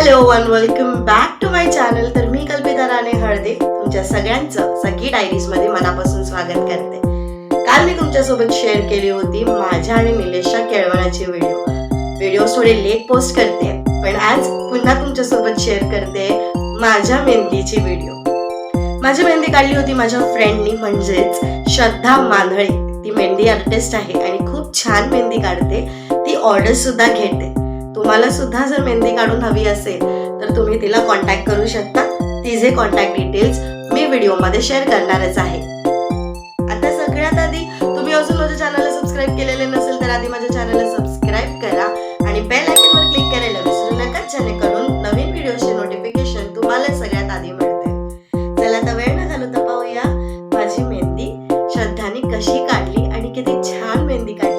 Hello one welcome back to my channel. तर मी कल्पिता राणे हळदे तुमच्या सगळ्यांचं सखी डायरीज मध्ये मनापासून स्वागत करते. काल मी तुमच्यासोबत शेअर केली होती माझ्या आणि निलेशच्या केळवणाची व्हिडिओ थोडे लेट पोस्ट करते, पण आज पुन्हा तुमच्यासोबत शेअर करते माझ्या मेहंदीची व्हिडिओ. माझी मेहंदी काढली होती माझ्या फ्रेंडनी, म्हणजेच श्रद्धा मांधळे. ती मेहंदी आर्टिस्ट आहे आणि खूप छान मेहंदी काढते. ती ऑर्डर सुद्धा घेते. तुम्हाला सुद्धा जर मेहंदी काढून हवी असेल तर तुम्ही तिला कॉन्टॅक्ट करू शकता. तिचे कॉन्टॅक्ट डिटेल्स मी व्हिडिओमध्ये शेअर करणारच आहे. आता सगळ्यात आधी तुम्ही अजून माझ्या चॅनलला सबस्क्राईब केलेले नसेल तर आधी माझ्या चॅनलला सबस्क्राईब करा आणि बेल आयकॉनवर क्लिक करायला विसरू नका, जेणेकरून नवीन व्हिडिओचे नोटिफिकेशन तुम्हाला सगळ्यात आधी मिळते. चला आता वेळ न घालवता पाहूया माझी मेहंदी श्रद्धाने कशी काढली आणि किती छान मेहंदी काढली.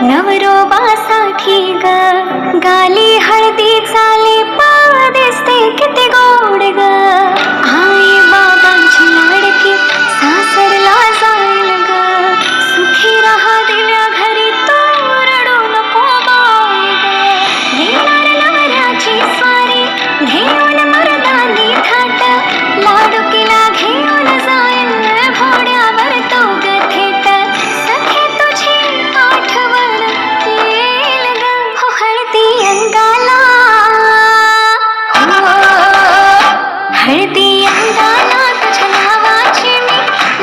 नवरोबासाठी ग गाली हळदी चाले पाव दिसते किती गोड ग. आई बाबांची लाडकी सासरला जाईल ग. सुखी राहा दिल्या घरी तो रडू नको बाई ग. येणार नवऱ्याची स्वारी घेऊन मर्दानी थाट, लाडुकीला घेऊन जाईल घोड्यावर तो ग थेट. सखे तुझी आठवण येईल ग हो हळदी अंगाला, हळदी अंगाला तुझ्या नावाची मी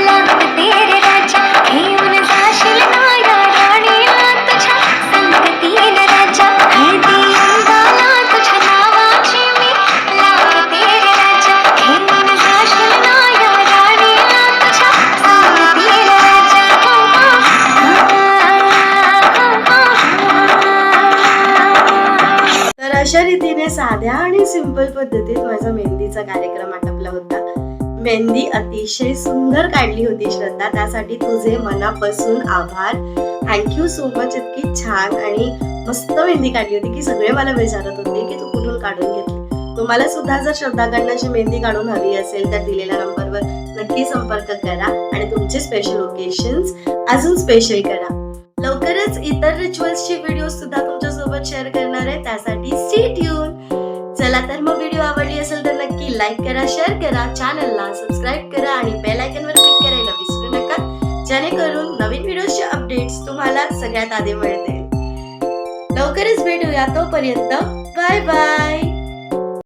लावते रे राजा. घेऊन जाशील ना या राणीला तुझ्या संगतीन राजा. हळदी अंगाला तुझ्या नावाची मी लावते रे राजा. घेऊन जाशील ना या राणीला तुझ्या संगतीन राजा. तर अशा रीतीने साध्या आणि सिंपल पद्धतीत माझा मेहंदीचा कार्यक्रम आटपला होता. मेहंदी अतिशय सुंदर काढली होती श्रद्धा, त्यासाठी तुझे मनापासून आभार. Thank you so much. इतकी छान आणि मस्त मेहंदी काढली होती की सगळे मला विचारत होते की तू कुठून काढून घेतली. तुम्हाला सुद्धा जर श्रद्धाकडनं अशी मेहंदी काढून हवी असेल तर दिलेल्या नंबरवर नक्की संपर्क करा आणि तुमचे स्पेशल ओकेशन्स अजून स्पेशल करा. लवकरच इतर रिच्युअल्सची व्हिडिओ सुद्धा तुमच्यासोबत शेअर करणार आहे, त्यासाठी स्टे ट्यून. चला तर मग व्हिडिओ आवडली असेल तर नक्की लाईक करा, शेअर करा, चॅनलला सबस्क्राईब करा आणि बेल आयकॉनवर क्लिक करायला विसरू नका, जेणेकरून नवीन व्हिडिओचे अपडेट्स तुम्हाला सगळ्यात आधी मिळतील. लवकरच भेटूया, तोपर्यंत बाय बाय.